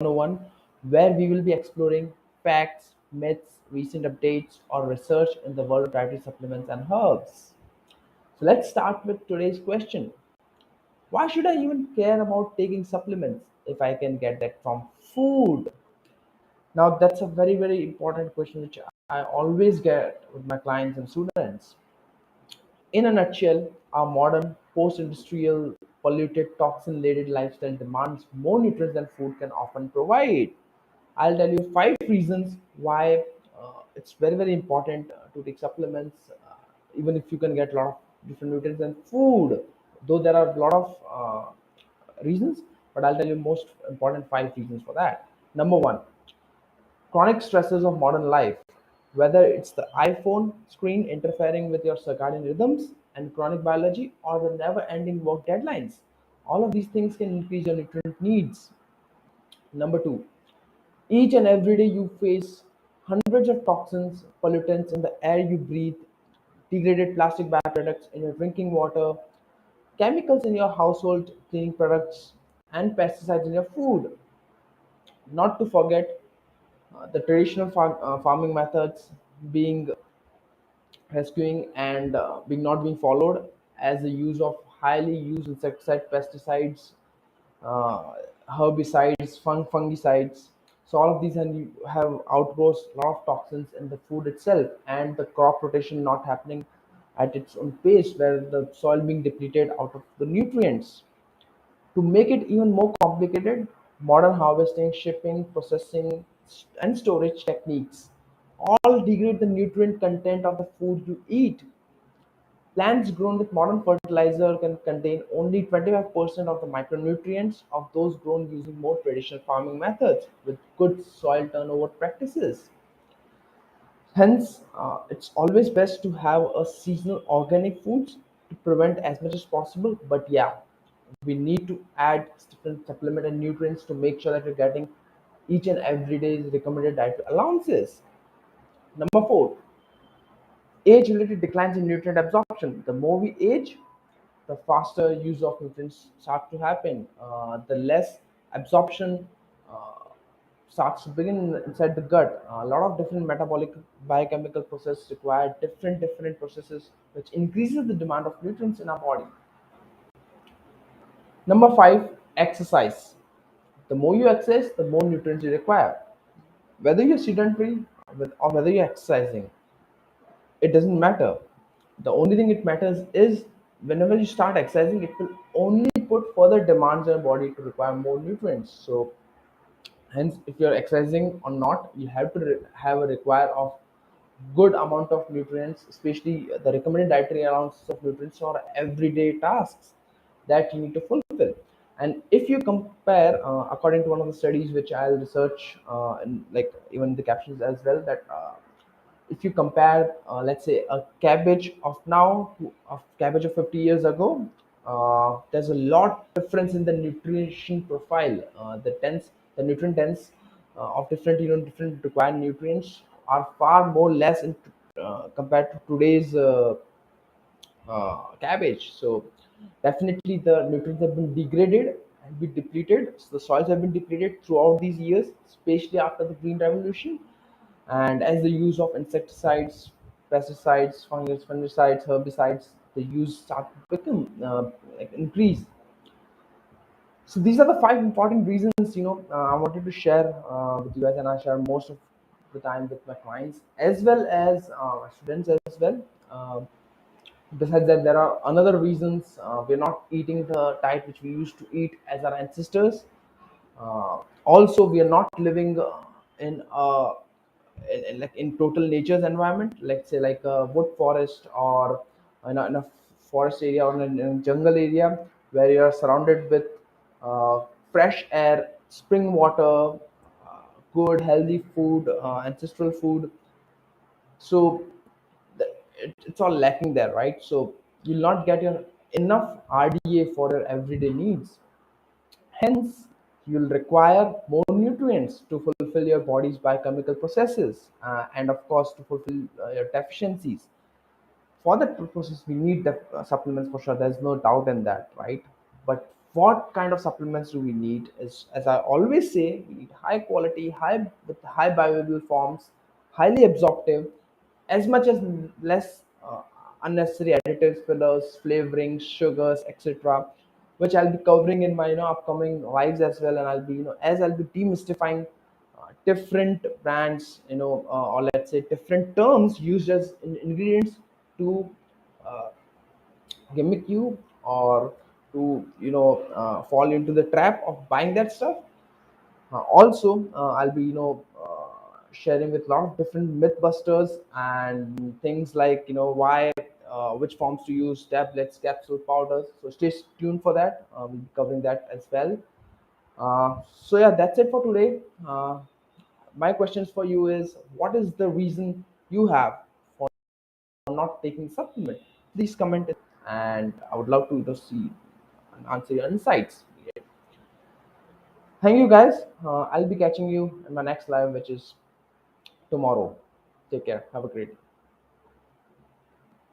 101, where we will be exploring facts, myths, recent updates, or research in the world of dietary supplements and herbs. So let's start with today's question. Why should I even care about taking supplements if I can get that from food? Now, that's a very, very important question which I always get with my clients and students. In a nutshell, our modern, post industrial, polluted, toxin laden lifestyle demands more nutrients than food can often provide. I'll tell you five reasons why it's very, very important to take supplements, even if you can get a lot of different nutrients than food. Though there are a lot of reasons, but I'll tell you most important five reasons for that. Number one, chronic stresses of modern life, whether it's the iPhone screen interfering with your circadian rhythms and chronic biology or the never ending work deadlines. All of these things can increase your nutrient needs. Number two, each and every day you face hundreds of toxins, pollutants in the air you breathe, degraded plastic byproducts in your drinking water, chemicals in your household cleaning products, and pesticides in your food. Not to forget the traditional farming methods being rescuing and being not being followed, as the use of highly used insecticide, pesticides, uh, herbicides, fungicides. So all of these and have outgrows a lot of toxins in the food itself, and the crop rotation not happening at its own pace, where the soil being depleted out of the nutrients. To make it even more complicated, modern harvesting, shipping, processing, and storage techniques all degrade the nutrient content of the food you eat. Plants grown with modern fertilizer can contain only 25% of the micronutrients of those grown using more traditional farming methods with good soil turnover practices. Hence, it's always best to have a seasonal organic foods to prevent as much as possible. But yeah, we need to add different supplement and nutrients to make sure that you're getting each and every day's recommended diet allowances. Number four, age-related declines in nutrient absorption. The more we age, the faster use of nutrients start to happen. The less absorption uh, starts to begin inside the gut. A lot of different metabolic biochemical processes require different processes, which increases the demand of nutrients in our body. Number five, exercise. The more you exercise, the more nutrients you require. Whether you're sedentary or whether you're exercising, it doesn't matter. The only thing it matters is whenever you start exercising, it will only put further demands on your body to require more nutrients. So hence, if you're exercising or not, you have to have a require of good amount of nutrients, especially the recommended dietary allowances of nutrients for everyday tasks that you need to fulfill. And if you compare, according to one of the studies which I'll research, and like even the captions as well, that if you compare, let's say, a cabbage of now to a cabbage of 50 years ago, there's a lot difference in the nutrition profile. The nutrient dense of different, different required nutrients are far more less in, compared to today's cabbage. So definitely the nutrients have been degraded and been depleted. So the soils have been depleted throughout these years, especially after the Green Revolution. And as the use of insecticides, pesticides, fungicides, herbicides, the use start to become like increase. So these are the five important reasons, I wanted to share with you guys, and I share most of the time with my clients as well as my students as well. Uh, Besides that, there are another reasons we're not eating the diet which we used to eat as our ancestors. Also, we are not living in a like in total nature's environment, like say like a wood forest or in a forest area or in a jungle area where you are surrounded with uh, fresh air, spring water, good healthy food, ancestral food. So it's all lacking there, right? So you'll not get your enough RDA for your everyday needs. Hence, you'll require more nutrients to fulfill your body's biochemical processes, and of course to fulfill your deficiencies. For that purposes, we need the supplements for sure. There's no doubt in that, right? But what kind of supplements do we need is, as I always say, we need high quality, high with high bioavailable forms, highly absorptive, as much as less unnecessary additives, fillers, flavorings, sugars, etc., which I'll be covering in my upcoming lives as well. And I'll be as I'll be demystifying different brands, or let's say different terms used as ingredients to uh, gimmick you, or to fall into the trap of buying that stuff. Also, I'll be sharing with a lot of different mythbusters and things like why which forms to use: tablets, capsule, powders. So stay tuned for that. We'll be covering that as well. So yeah, that's it for today. My questions for you is: what is the reason you have for not taking supplement? Please comment it, and I would love to see and answer your insights. Thank you, guys. I'll be catching you in my next live, which is tomorrow. Take care. Have a great day.